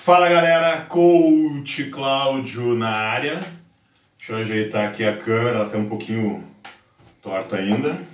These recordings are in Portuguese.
Fala galera, Coach Cláudio na área. Deixa eu ajeitar aqui a câmera, ela tá um pouquinho torta ainda.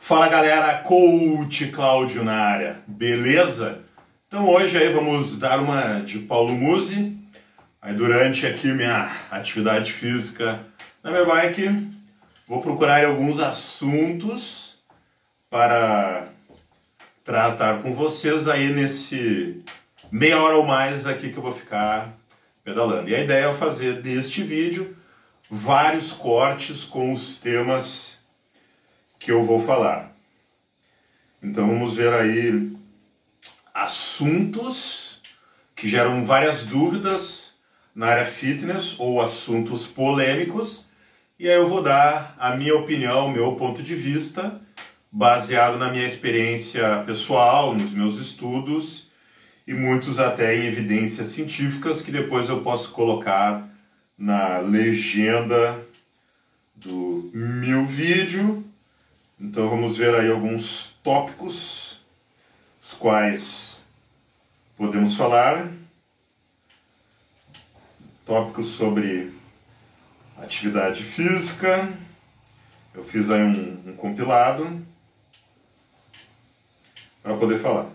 Fala galera, Coach Cláudio na área, beleza? Então hoje aí vamos dar uma de Paulo Musi. Aí durante aqui minha atividade física na minha bike, vou procurar alguns assuntos para tratar com vocês aí nesse meia hora ou mais aqui que eu vou ficar pedalando. E a ideia é fazer deste vídeo vários cortes com os temas que eu vou falar. Então vamos ver aí assuntos que geram várias dúvidas na área fitness ou assuntos polêmicos, e aí eu vou dar a minha opinião, meu ponto de vista, baseado na minha experiência pessoal, nos meus estudos e muitos até em evidências científicas que depois eu posso colocar na legenda do meu vídeo. Então vamos ver aí alguns tópicos, os quais podemos falar. Tópicos sobre atividade física. Eu fiz aí um compilado para poder falar.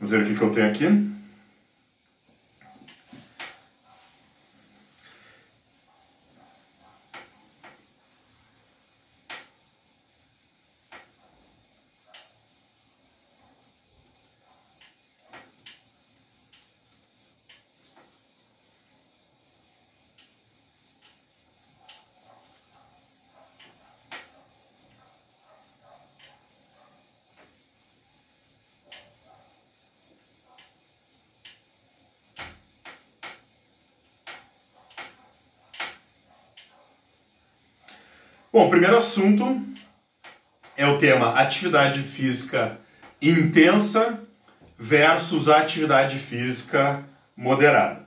Vamos ver o que eu tenho aqui. Bom, o primeiro assunto é o tema atividade física intensa versus atividade física moderada.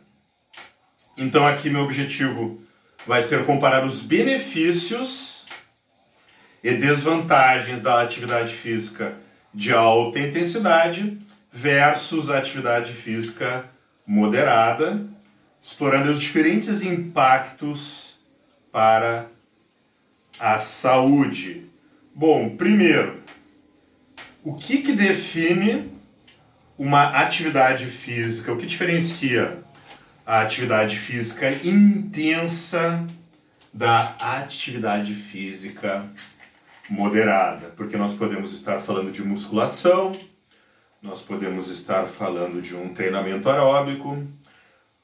Então aqui meu objetivo vai ser comparar os benefícios e desvantagens da atividade física de alta intensidade versus a atividade física moderada, explorando os diferentes impactos para a saúde. Bom, primeiro, o que define uma atividade física? O que diferencia a atividade física intensa da atividade física moderada? Porque nós podemos estar falando de musculação, nós podemos estar falando de um treinamento aeróbico,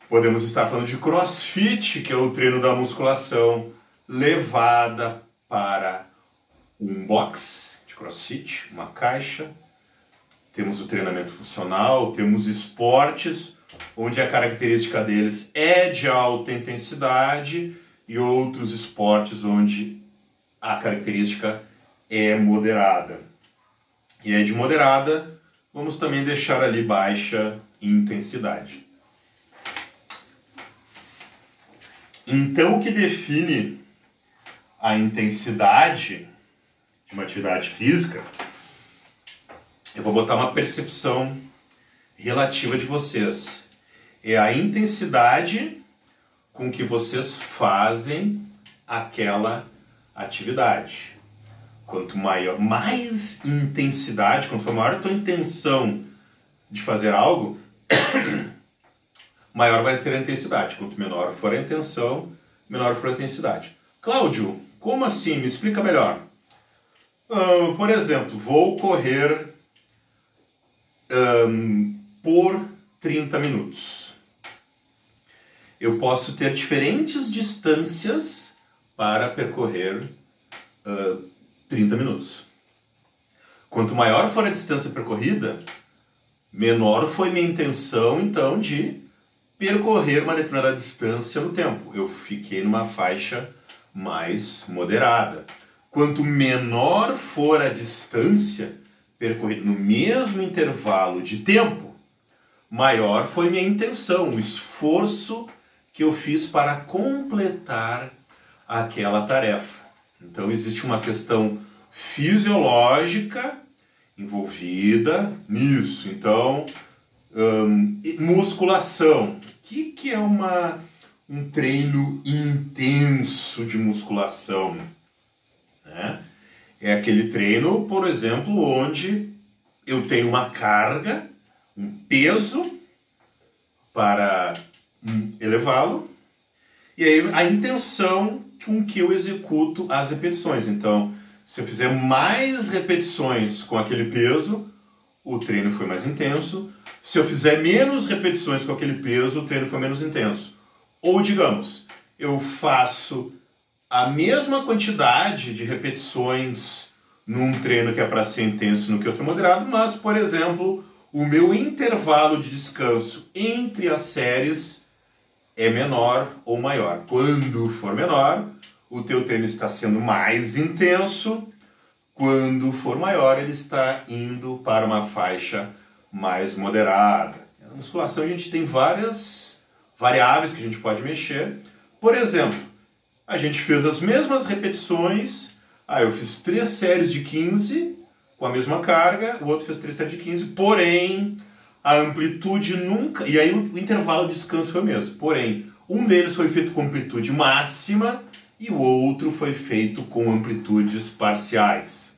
podemos estar falando de CrossFit, que é o treino da musculação levada para um box de CrossFit, uma caixa. Temos o treinamento funcional, temos esportes onde a característica deles é de alta intensidade e outros esportes onde a característica é moderada. E é de moderada, vamos também deixar ali baixa intensidade. Então o que define a intensidade de uma atividade física, eu vou botar uma percepção relativa de vocês. É a intensidade com que vocês fazem aquela atividade. Quanto mais intensidade, quanto for maior a tua intenção de fazer algo, maior vai ser a intensidade. Quanto menor for a intenção, menor for a intensidade. Cláudio, como assim? Me explica melhor. Por exemplo, vou correr por 30 minutos. Eu posso ter diferentes distâncias para percorrer 30 minutos. Quanto maior for a distância percorrida, menor foi minha intenção, então, de percorrer uma determinada distância no tempo. Eu fiquei numa faixa mais moderada. Quanto menor for a distância percorrida no mesmo intervalo de tempo, maior foi minha intenção, o esforço que eu fiz para completar aquela tarefa. Então existe uma questão fisiológica envolvida nisso. Então, musculação. O que é um treino intenso de musculação? Né? É aquele treino, por exemplo, onde eu tenho uma carga, um peso para elevá-lo, e aí a intenção com que eu executo as repetições. Então, se eu fizer mais repetições com aquele peso, o treino foi mais intenso. Se eu fizer menos repetições com aquele peso, o treino foi menos intenso. Ou, digamos, eu faço a mesma quantidade de repetições num treino que é para ser intenso no que outro moderado, mas, por exemplo, o meu intervalo de descanso entre as séries é menor ou maior. Quando for menor, o teu treino está sendo mais intenso. Quando for maior, ele está indo para uma faixa mais moderada. Na musculação a gente tem várias variáveis que a gente pode mexer. Por exemplo, a gente fez as mesmas repetições. Eu fiz 3 séries de 15 com a mesma carga, o outro fez 3 séries de 15, porém a amplitude nunca... E aí o intervalo de descanso foi o mesmo. Porém, um deles foi feito com amplitude máxima e o outro foi feito com amplitudes parciais.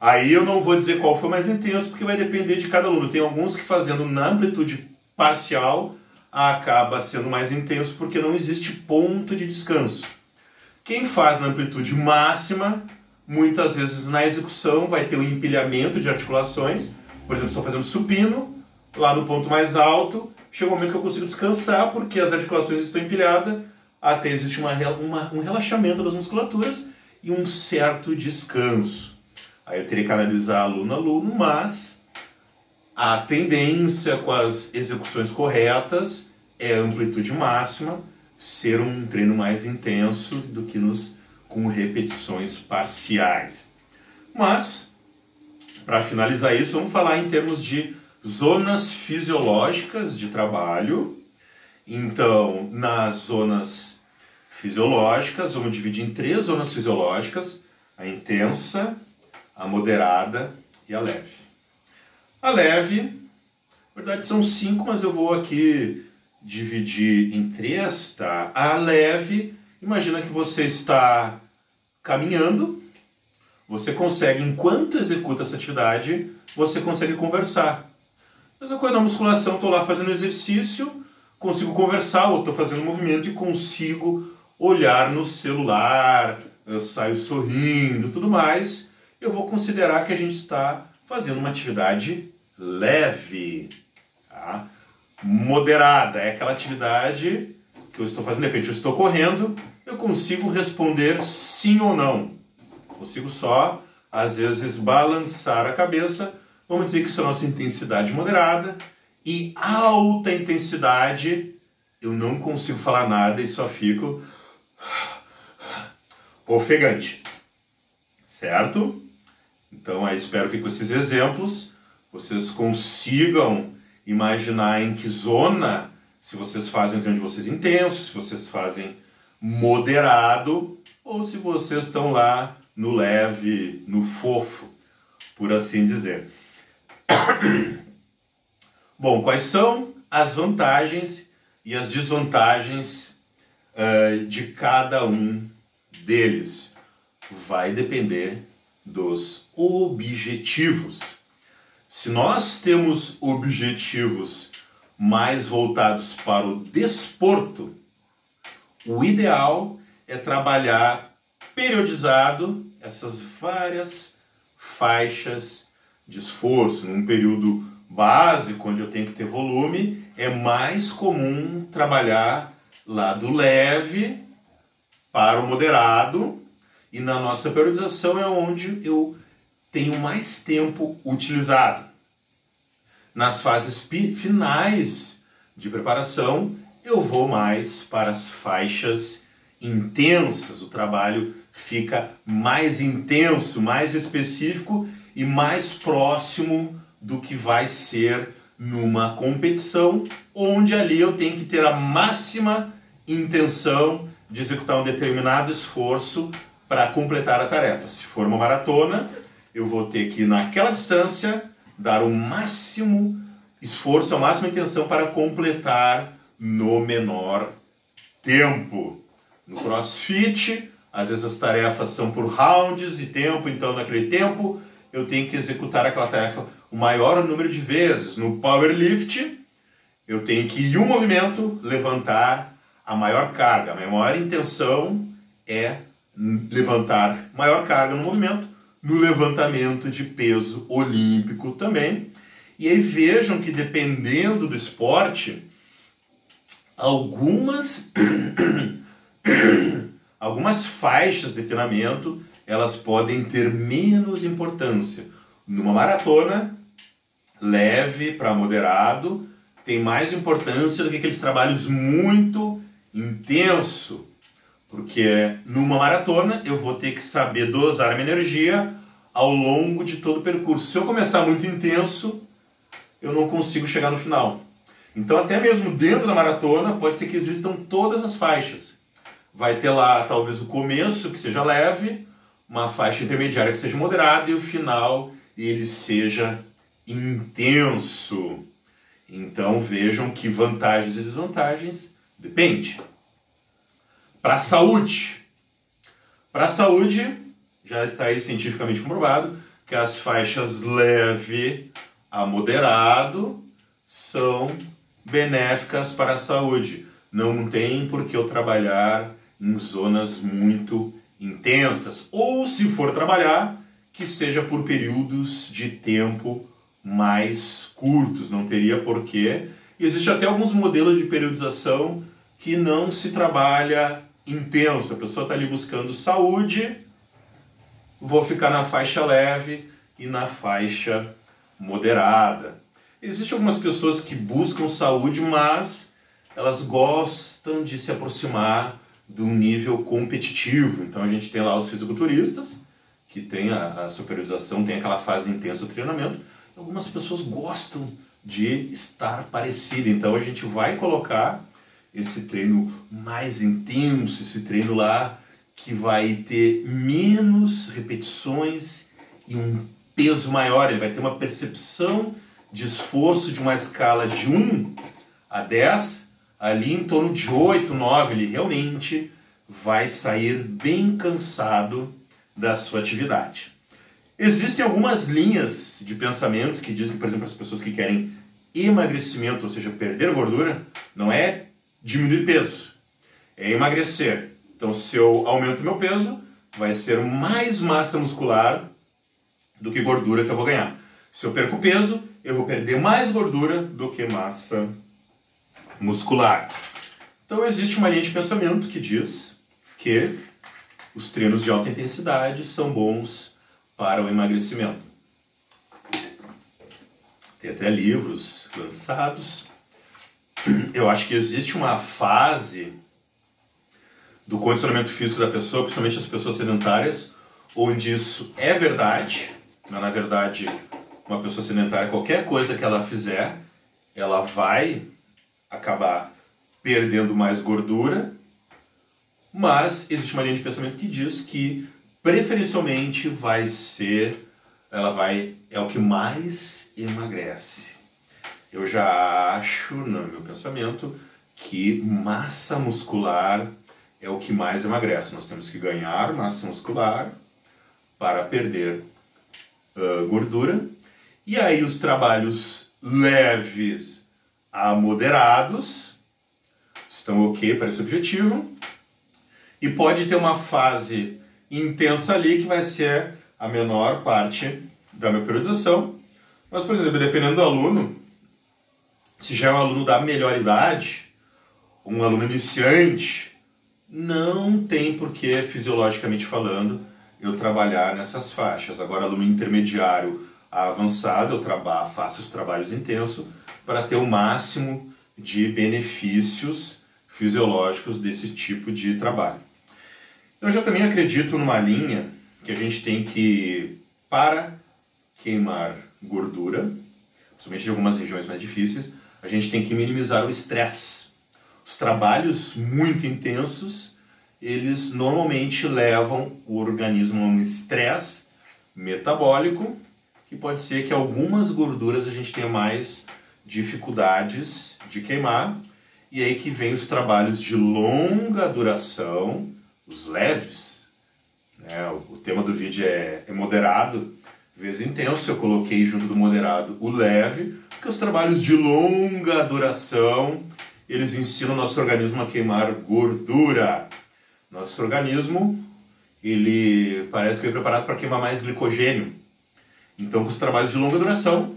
Aí eu não vou dizer qual foi mais intenso, porque vai depender de cada aluno. Tem alguns que fazendo na amplitude parcial acaba sendo mais intenso porque não existe ponto de descanso. Quem faz na amplitude máxima, muitas vezes na execução vai ter um empilhamento de articulações. Por exemplo, estou fazendo supino, lá no ponto mais alto, chega um momento que eu consigo descansar porque as articulações estão empilhadas, até existe um relaxamento das musculaturas e um certo descanso. Aí eu teria que analisar aluno a aluno, mas a tendência com as execuções corretas é a amplitude máxima, ser um treino mais intenso do que com repetições parciais. Mas, para finalizar isso, vamos falar em termos de zonas fisiológicas de trabalho. Então, nas zonas fisiológicas, vamos dividir em 3 zonas fisiológicas: a intensa, a moderada e a leve. A leve, na verdade são 5, mas eu vou aqui dividir em 3, tá? A leve, imagina que você está caminhando, você consegue, enquanto executa essa atividade, você consegue conversar. Mesma coisa na musculação, estou lá fazendo exercício, consigo conversar, ou estou fazendo movimento e consigo olhar no celular, eu saio sorrindo, tudo mais. Eu vou considerar que a gente está fazendo uma atividade leve, tá? Moderada é aquela atividade que eu estou fazendo, de repente eu estou correndo, eu consigo responder sim ou não. Consigo só, às vezes, balançar a cabeça. Vamos dizer que isso é a nossa intensidade moderada. E alta intensidade, eu não consigo falar nada e só fico ofegante. Certo? Então, aí espero que com esses exemplos vocês consigam imaginar em que zona, se vocês fazem o treino de vocês intenso, se vocês fazem moderado, ou se vocês estão lá no leve, no fofo, por assim dizer. Bom, quais são as vantagens e as desvantagens de cada um deles? Vai depender dos objetivos. Se nós temos objetivos mais voltados para o desporto, o ideal é trabalhar periodizado essas várias faixas de esforço. Num período básico, onde eu tenho que ter volume, é mais comum trabalhar lá do leve para o moderado, e na nossa periodização é onde eu tenho mais tempo utilizado. Nas fases finais de preparação, eu vou mais para as faixas intensas. O trabalho fica mais intenso, mais específico e mais próximo do que vai ser numa competição, onde ali eu tenho que ter a máxima intenção de executar um determinado esforço para completar a tarefa. Se for uma maratona, eu vou ter que, naquela distância, dar o máximo esforço, a máxima intenção para completar no menor tempo. No CrossFit, às vezes as tarefas são por rounds e tempo, então naquele tempo eu tenho que executar aquela tarefa o maior número de vezes. No powerlift, eu tenho que, em um movimento, levantar a maior carga. A minha maior intenção é levantar maior carga no movimento, no levantamento de peso olímpico também. E aí vejam que, dependendo do esporte, algumas faixas de treinamento, elas podem ter menos importância. Numa maratona, leve para moderado, tem mais importância do que aqueles trabalhos muito intensos. Porque numa maratona eu vou ter que saber dosar a minha energia ao longo de todo o percurso. Se eu começar muito intenso, eu não consigo chegar no final. Então, até mesmo dentro da maratona, pode ser que existam todas as faixas. Vai ter lá, talvez, o começo que seja leve, uma faixa intermediária que seja moderada e o final ele seja intenso. Então, vejam que vantagens e desvantagens depende. Para a saúde. Para a saúde, já está aí cientificamente comprovado que as faixas leve a moderado são benéficas para a saúde. Não tem por que eu trabalhar em zonas muito intensas. Ou, se for trabalhar, que seja por períodos de tempo mais curtos. Não teria porquê. Existe até alguns modelos de periodização que não se trabalha intenso. A pessoa está ali buscando saúde, vou ficar na faixa leve e na faixa moderada. Existem algumas pessoas que buscam saúde, mas elas gostam de se aproximar de um nível competitivo. Então a gente tem lá os fisiculturistas, que tem a superiorização, tem aquela fase intensa do treinamento. Algumas pessoas gostam de estar parecido, então a gente vai colocar esse treino mais intenso, esse treino lá que vai ter menos repetições e um peso maior. Ele vai ter uma percepção de esforço de uma escala de 1 a 10, ali em torno de 8, 9, ele realmente vai sair bem cansado da sua atividade. Existem algumas linhas de pensamento que dizem que, por exemplo, as pessoas que querem emagrecimento, ou seja, perder gordura, não é diminuir peso, é emagrecer. Então, se eu aumento meu peso, vai ser mais massa muscular do que gordura que eu vou ganhar. Se eu perco peso, eu vou perder mais gordura do que massa muscular. Então, existe uma linha de pensamento que diz que os treinos de alta intensidade são bons para o emagrecimento. Tem até livros lançados. Eu acho que existe uma fase do condicionamento físico da pessoa, principalmente as pessoas sedentárias, onde isso é verdade. Mas, na verdade, uma pessoa sedentária, qualquer coisa que ela fizer, ela vai acabar perdendo mais gordura. Mas existe uma linha de pensamento que diz que preferencialmente é o que mais emagrece. Eu já acho, no meu pensamento, que massa muscular é o que mais emagrece. Nós temos que ganhar massa muscular para perder gordura. E aí os trabalhos leves a moderados estão ok para esse objetivo. E pode ter uma fase intensa ali que vai ser a menor parte da minha periodização. Mas, por exemplo, dependendo do aluno, se já é um aluno da melhor idade, um aluno iniciante, não tem por que, fisiologicamente falando, eu trabalhar nessas faixas. Agora, aluno intermediário a avançado, faço os trabalhos intensos para ter o máximo de benefícios fisiológicos desse tipo de trabalho. Eu já também acredito numa linha que a gente tem que, para queimar gordura, principalmente em algumas regiões mais difíceis, a gente tem que minimizar o estresse. Os trabalhos muito intensos, eles normalmente levam o organismo a um estresse metabólico, que pode ser que algumas gorduras a gente tenha mais dificuldades de queimar, e aí que vem os trabalhos de longa duração, os leves, né? O tema do vídeo é moderado, vezes intenso, eu coloquei junto do moderado o leve, porque os trabalhos de longa duração, eles ensinam o nosso organismo a queimar gordura. Nosso organismo, ele parece que é preparado para queimar mais glicogênio. Então, com os trabalhos de longa duração,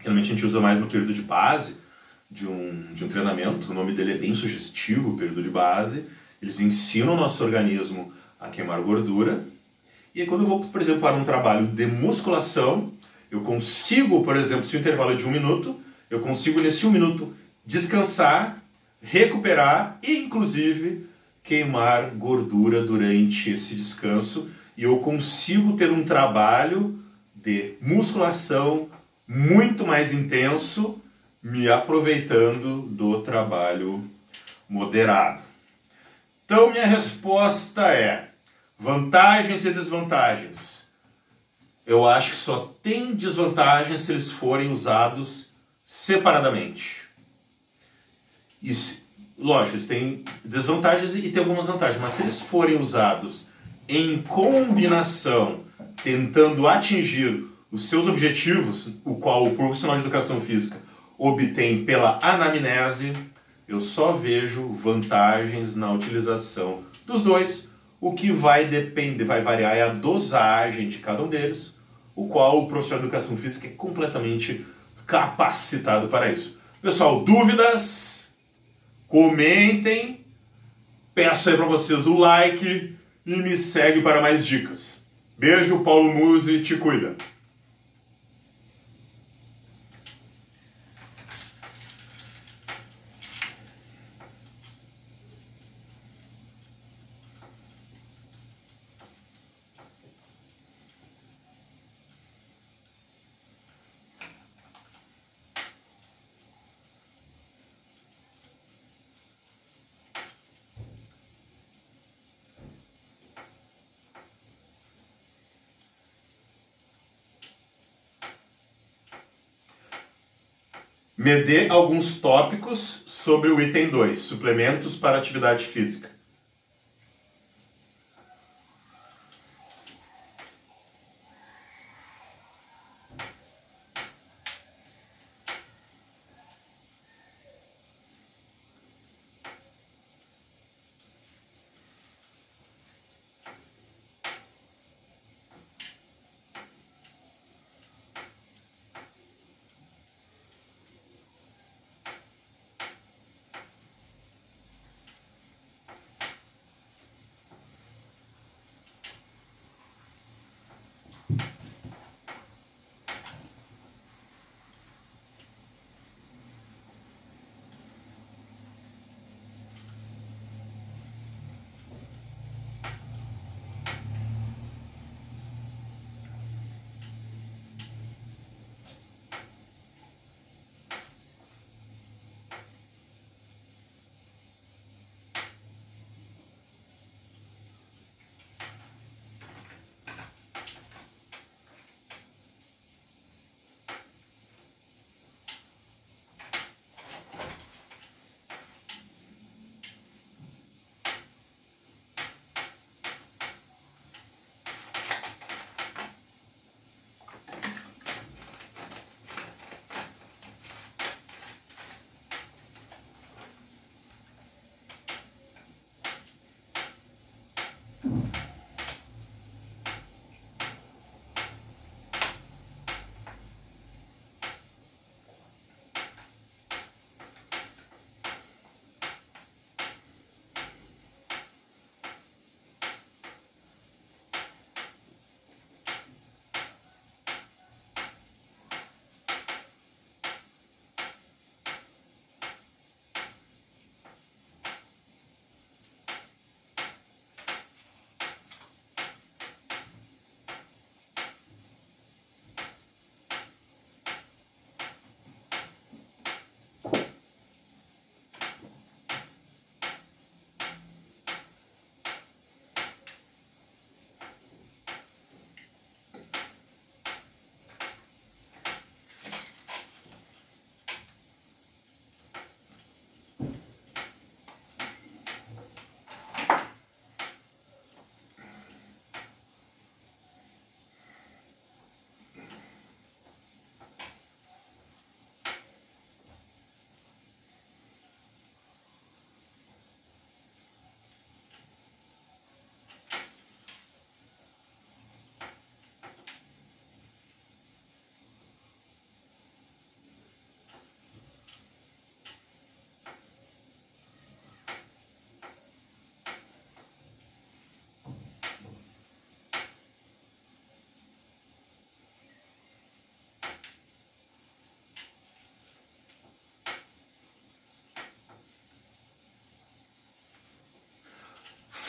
geralmente a gente usa mais no período de base de um treinamento, o nome dele é bem sugestivo, o período de base, eles ensinam o nosso organismo a queimar gordura. E aí, quando eu vou, por exemplo, para um trabalho de musculação, eu consigo, por exemplo, se o intervalo é de 1 minuto, eu consigo nesse 1 minuto descansar, recuperar e, inclusive, queimar gordura durante esse descanso. E eu consigo ter um trabalho de musculação muito mais intenso, me aproveitando do trabalho moderado. Então, minha resposta é: vantagens e desvantagens. Eu acho que só tem desvantagens se eles forem usados separadamente. Lógico, eles têm desvantagens e tem algumas vantagens, mas se eles forem usados em combinação, tentando atingir os seus objetivos, o qual o profissional de educação física obtém pela anamnese, eu só vejo vantagens na utilização dos dois. O que vai depender, vai variar é a dosagem de cada um deles, o qual o profissional de educação física é completamente capacitado para isso. Pessoal, dúvidas? Comentem, peço aí para vocês o like e me segue para mais dicas. Beijo, Paulo Musi, te cuida. Me dê alguns tópicos sobre o item 2, suplementos para atividade física.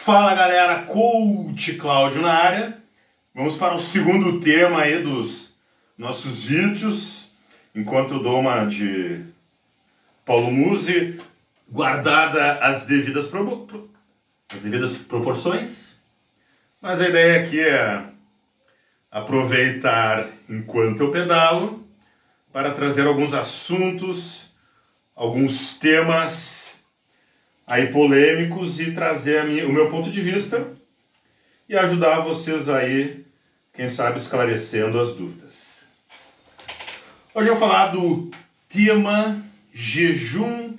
Fala galera, Coach Cláudio na área. Vamos para o segundo tema aí dos nossos vídeos. Enquanto eu dou uma de Paulo Musi, guardada as devidas proporções. Mas a ideia aqui é aproveitar enquanto eu pedalo para trazer alguns assuntos, alguns temas aí polêmicos e trazer o meu ponto de vista e ajudar vocês aí, quem sabe, esclarecendo as dúvidas. Hoje eu vou falar do tema jejum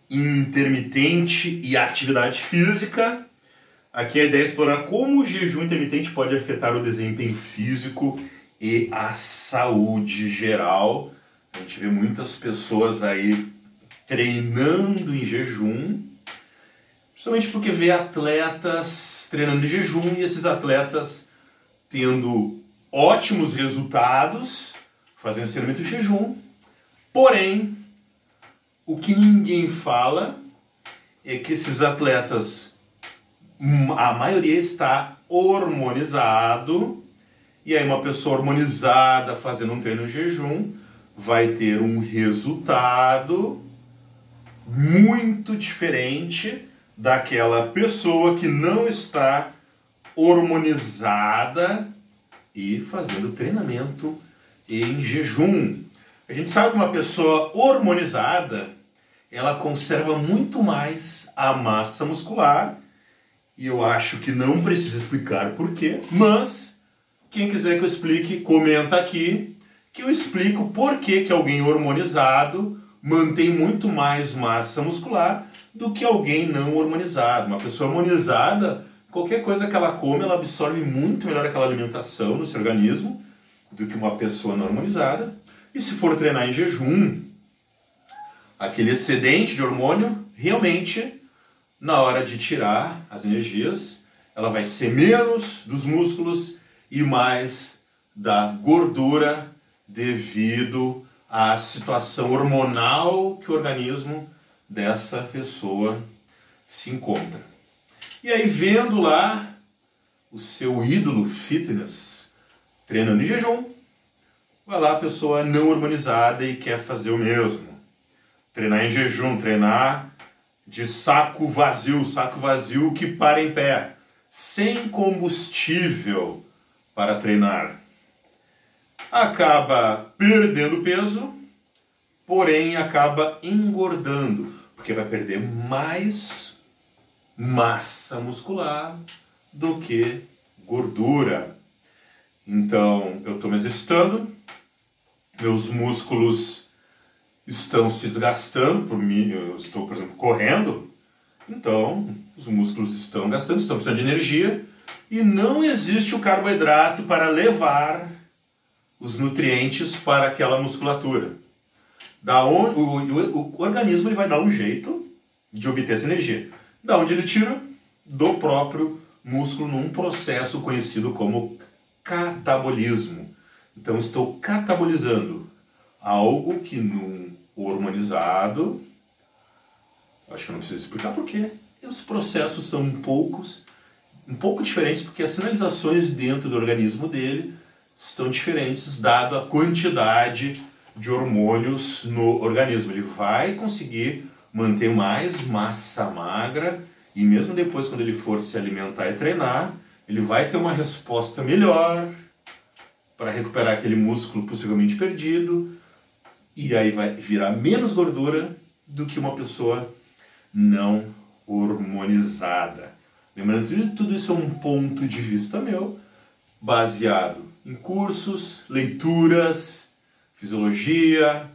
intermitente e atividade física. Aqui a ideia é explorar como o jejum intermitente pode afetar o desempenho físico e a saúde geral. A gente vê muitas pessoas aí treinando em jejum, principalmente porque vê atletas treinando em jejum e esses atletas tendo ótimos resultados fazendo esse treinamento de jejum. Porém, o que ninguém fala é que esses atletas, a maioria está hormonizado, e aí uma pessoa hormonizada fazendo um treino em jejum vai ter um resultado muito diferente daquela pessoa que não está hormonizada e fazendo treinamento em jejum. A gente sabe que uma pessoa hormonizada, ela conserva muito mais a massa muscular, e eu acho que não precisa explicar por quê, mas quem quiser que eu explique, comenta aqui, que eu explico por que alguém hormonizado mantém muito mais massa muscular do que alguém não hormonizado. Uma pessoa hormonizada, qualquer coisa que ela come, ela absorve muito melhor aquela alimentação no seu organismo do que uma pessoa não hormonizada. E se for treinar em jejum, aquele excedente de hormônio, realmente, na hora de tirar as energias, ela vai ser menos dos músculos e mais da gordura devido à situação hormonal que o organismo dessa pessoa se encontra. E aí, vendo lá o seu ídolo fitness treinando em jejum, vai lá a pessoa não hormonizada e quer fazer o mesmo. Treinar em jejum, treinar de saco vazio que para em pé, sem combustível para treinar. Acaba perdendo peso, porém acaba engordando, porque vai perder mais massa muscular do que gordura. Então, eu estou me exercitando, meus músculos estão se desgastando, por mim, eu estou, por exemplo, correndo, então os músculos estão gastando, estão precisando de energia, e não existe o carboidrato para levar os nutrientes para aquela musculatura. O organismo ele vai dar um jeito de obter essa energia. Da onde ele tira? Do próprio músculo, num processo conhecido como catabolismo. Então estou catabolizando algo que num hormonizado, acho que eu não preciso explicar por quê. Os processos são um pouco diferentes, porque as sinalizações dentro do organismo dele estão diferentes, dado a quantidade de hormônios no organismo. Ele vai conseguir manter mais massa magra, e mesmo depois, quando ele for se alimentar e treinar, ele vai ter uma resposta melhor para recuperar aquele músculo possivelmente perdido, e aí vai virar menos gordura do que uma pessoa não hormonizada. Lembrando que tudo isso é um ponto de vista meu, baseado em cursos, leituras, fisiologia,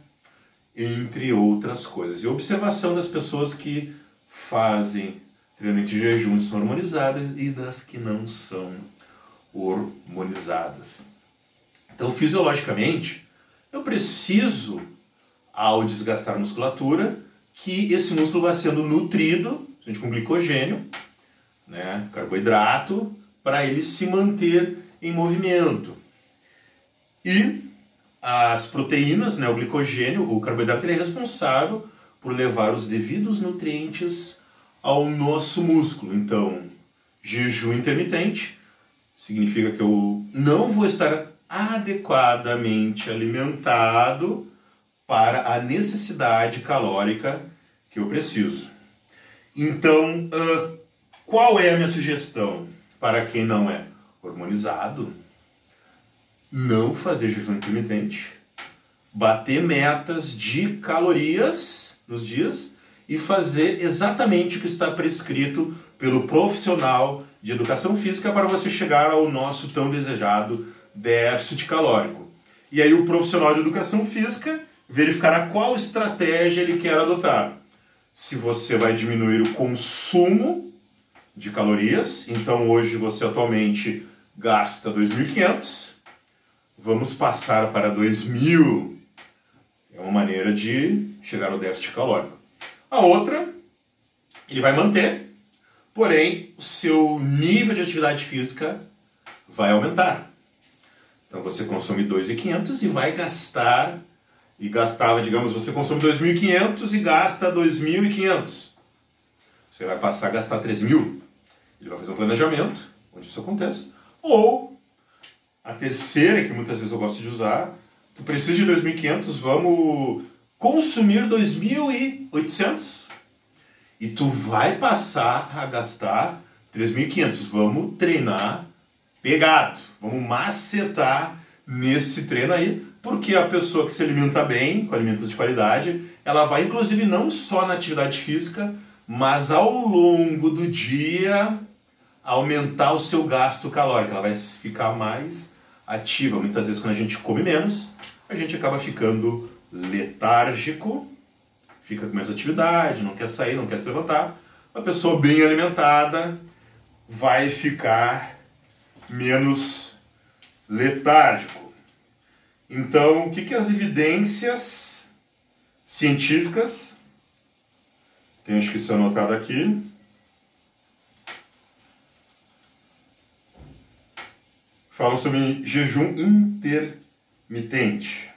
entre outras coisas. E observação das pessoas que fazem treinamento de jejum são hormonizadas e das que não são hormonizadas. Então, fisiologicamente, eu preciso, ao desgastar a musculatura, que esse músculo vá sendo nutrido, com glicogênio, né, carboidrato, para ele se manter em movimento. E as proteínas, né, o glicogênio, o carboidrato, ele é responsável por levar os devidos nutrientes ao nosso músculo. Então, jejum intermitente significa que eu não vou estar adequadamente alimentado para a necessidade calórica que eu preciso. Então, qual é a minha sugestão para quem não é hormonizado? Não fazer jejum intermitente, bater metas de calorias nos dias e fazer exatamente o que está prescrito pelo profissional de educação física para você chegar ao nosso tão desejado déficit calórico. E aí o profissional de educação física verificará qual estratégia ele quer adotar. Se você vai diminuir o consumo de calorias, então hoje você atualmente gasta 2.500, vamos passar para 2.000. É uma maneira de chegar ao déficit calórico. A outra, ele vai manter, porém o seu nível de atividade física vai aumentar. Então você consome 2.500 e vai gastar, e gastava, digamos, você consome 2.500 e gasta 2.500. Você vai passar a gastar 3.000. Ele vai fazer um planejamento, onde isso acontece. Ou, a terceira, que muitas vezes eu gosto de usar, tu precisa de 2.500, vamos consumir 2.800 e tu vai passar a gastar 3.500. Vamos treinar pegado, vamos macetar nesse treino aí, porque a pessoa que se alimenta bem, com alimentos de qualidade, ela vai inclusive não só na atividade física, mas ao longo do dia aumentar o seu gasto calórico. Ela vai ficar mais ativa. Muitas vezes quando a gente come menos, a gente acaba ficando letárgico, fica com menos atividade, não quer sair, não quer se levantar. Uma pessoa bem alimentada vai ficar menos letárgico. Então, o que as evidências científicas, tenho acho que isso anotado aqui, falam sobre jejum intermitente.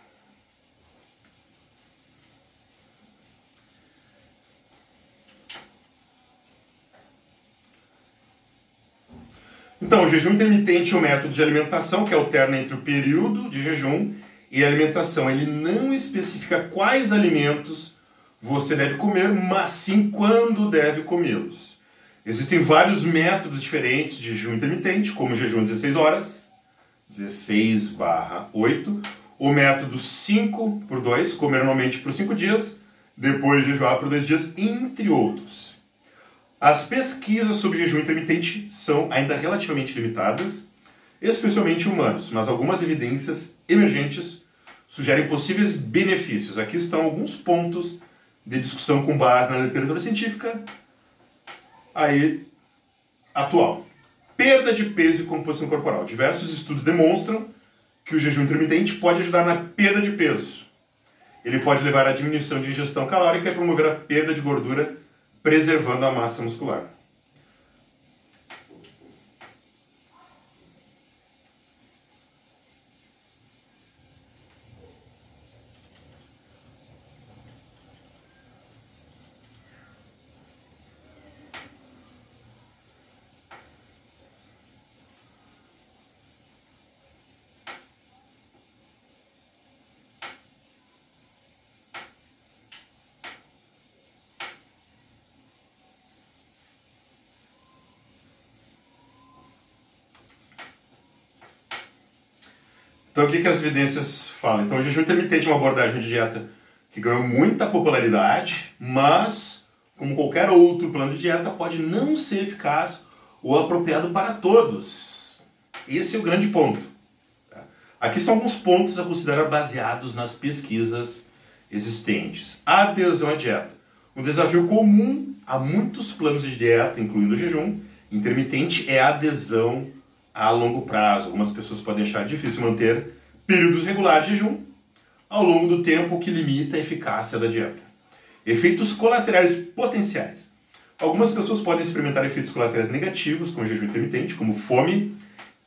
Então, o jejum intermitente é um método de alimentação que alterna entre o período de jejum e a alimentação. Ele não especifica quais alimentos você deve comer, mas sim quando deve comê-los. Existem vários métodos diferentes de jejum intermitente, como o jejum de 16 horas, 16/8, o método 5/2, comer normalmente por 5 dias, depois jejuar por 2 dias, entre outros. As pesquisas sobre jejum intermitente são ainda relativamente limitadas, especialmente em humanos, mas algumas evidências emergentes sugerem possíveis benefícios. Aqui estão alguns pontos de discussão com base na literatura científica atual. Perda de peso e composição corporal. Diversos estudos demonstram que o jejum intermitente pode ajudar na perda de peso. Ele pode levar à diminuição de ingestão calórica e promover a perda de gordura, preservando a massa muscular. Então, o que as evidências falam? Então, o jejum intermitente é uma abordagem de dieta que ganhou muita popularidade, mas, como qualquer outro plano de dieta, pode não ser eficaz ou apropriado para todos. Esse é o grande ponto. Aqui são alguns pontos a considerar baseados nas pesquisas existentes. Adesão à dieta. Um desafio comum a muitos planos de dieta, incluindo o jejum intermitente, é a adesão a longo prazo. Algumas pessoas podem achar difícil manter períodos regulares de jejum ao longo do tempo, o que limita a eficácia da dieta. Efeitos colaterais potenciais. Algumas pessoas podem experimentar efeitos colaterais negativos com o jejum intermitente, como fome,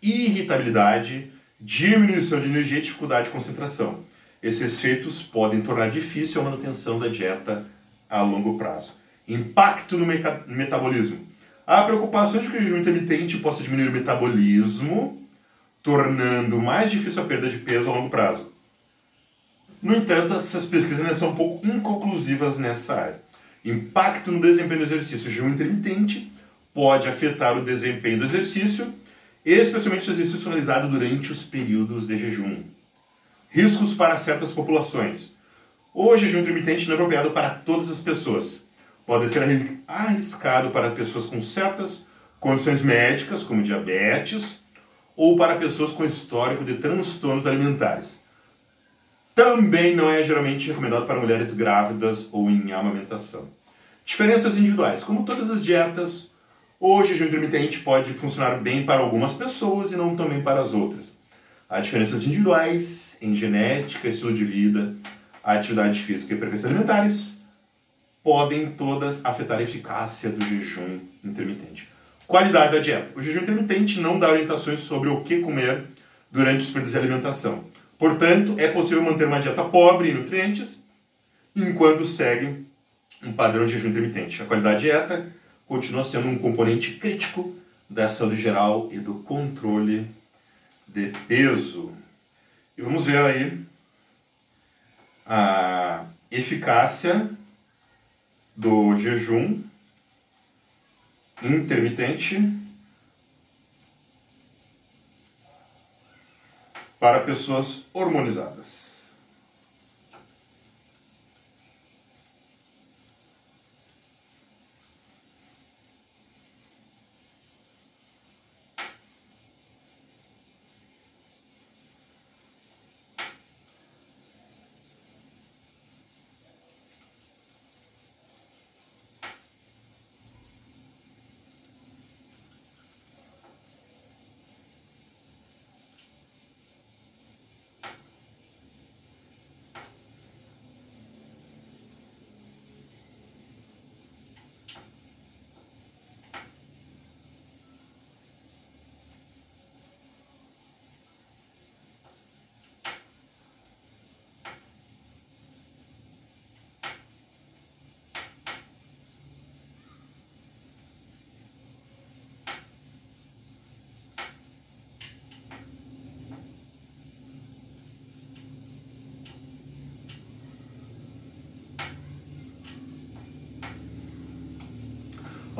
irritabilidade, diminuição de energia e dificuldade de concentração. Esses efeitos podem tornar difícil a manutenção da dieta a longo prazo. Impacto no metabolismo. Há preocupações de que o jejum intermitente possa diminuir o metabolismo, tornando mais difícil a perda de peso a longo prazo. No entanto, essas pesquisas ainda são um pouco inconclusivas nessa área. Impacto no desempenho do exercício. O jejum intermitente pode afetar o desempenho do exercício, especialmente se o exercício é realizado durante os períodos de jejum. Riscos para certas populações. O jejum intermitente não é apropriado para todas as pessoas. Pode ser arriscado para pessoas com certas condições médicas, como diabetes, ou para pessoas com histórico de transtornos alimentares. Também não é geralmente recomendado para mulheres grávidas ou em amamentação. Diferenças individuais. Como todas as dietas, o jejum intermitente pode funcionar bem para algumas pessoas e não também para as outras. Há diferenças individuais em genética, estilo de vida, atividade física e preferências alimentares, podem todas afetar a eficácia do jejum intermitente. Qualidade da dieta. O jejum intermitente não dá orientações sobre o que comer durante os períodos de alimentação. Portanto, é possível manter uma dieta pobre em nutrientes enquanto segue um padrão de jejum intermitente. A qualidade da dieta continua sendo um componente crítico da saúde geral e do controle de peso. E vamos ver aí a eficácia do jejum intermitente para pessoas hormonizadas.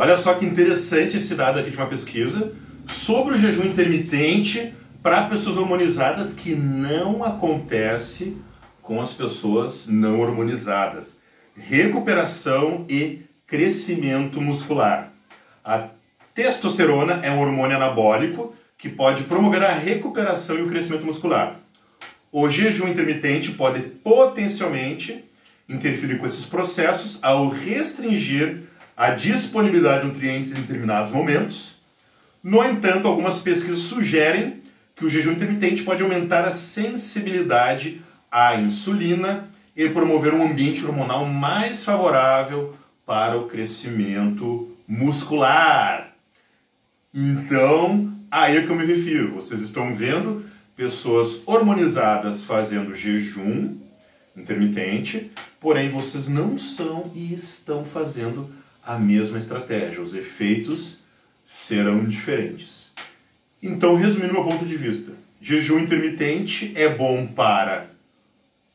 Olha só que interessante esse dado aqui de uma pesquisa sobre o jejum intermitente para pessoas hormonizadas, que não acontece com as pessoas não hormonizadas. Recuperação e crescimento muscular. A testosterona é um hormônio anabólico que pode promover a recuperação e o crescimento muscular. O jejum intermitente pode potencialmente interferir com esses processos ao restringir a disponibilidade de nutrientes em determinados momentos. No entanto, algumas pesquisas sugerem que o jejum intermitente pode aumentar a sensibilidade à insulina e promover um ambiente hormonal mais favorável para o crescimento muscular. Então, aí é que eu me refiro. Vocês estão vendo pessoas hormonizadas fazendo jejum intermitente, porém vocês não são e estão fazendo a mesma estratégia. Os efeitos serão diferentes. Então, resumindo meu ponto de vista, jejum intermitente é bom para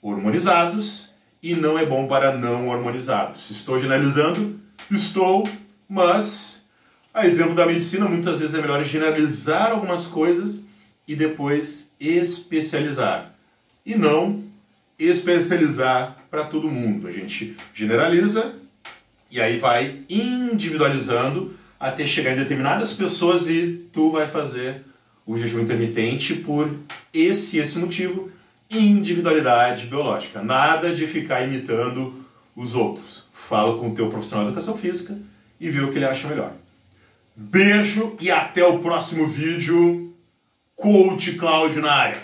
hormonizados e não é bom para não hormonizados. Estou generalizando? Estou, mas, a exemplo da medicina, muitas vezes é melhor generalizar algumas coisas e depois especializar. E não especializar para todo mundo. A gente generaliza e aí vai individualizando até chegar em determinadas pessoas e tu vai fazer o jejum intermitente por esse motivo. Individualidade biológica. Nada de ficar imitando os outros. Fala com o teu profissional de educação física e vê o que ele acha melhor. Beijo e até o próximo vídeo. Coach Cláudio na área.